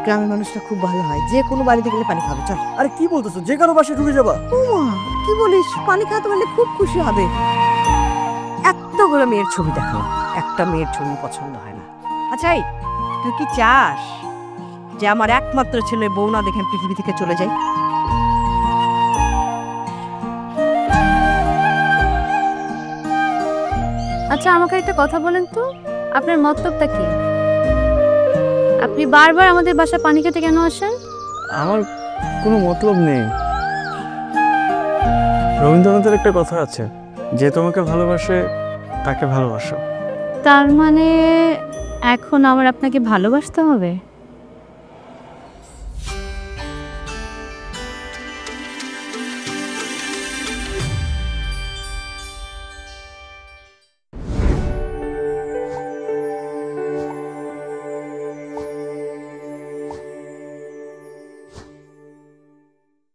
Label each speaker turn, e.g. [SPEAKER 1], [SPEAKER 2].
[SPEAKER 1] গ্রামের মানুষটা খুব ভালো হয়, যে কোনো বাড়িতে গেলে পানি খাবে। চল।
[SPEAKER 2] আরে কি বলতেছো, যে কারো বাসায় ঢুকে যাবা?
[SPEAKER 1] কি বলিস, পানি খাওয়াতে পারলে খুব খুশি হবে। এতগুলো মেয়ের ছবি দেখো, একটা মেয়ের ছবি পছন্দ হয় না। আচ্ছা তুই কি চাস যে আমার একমাত্র ছেলে বউ না দেখে পৃথিবী থেকে চলে যাই?
[SPEAKER 3] আচ্ছা আমাকে একটা কথা বলেন তো, আপনার মতলবটা কি? আপনি বারবার আমাদের বাসায় পানি খেতে কেন আসেন?
[SPEAKER 2] আমার কোনো মতলব নেই। রবীন্দ্রনাথের একটা কথা আছে, যে তোমাকে ভালোবাসে তাকে ভালোবাসো।
[SPEAKER 3] তার মানে এখন আমার আপনাকে ভালোবাসতে হবে?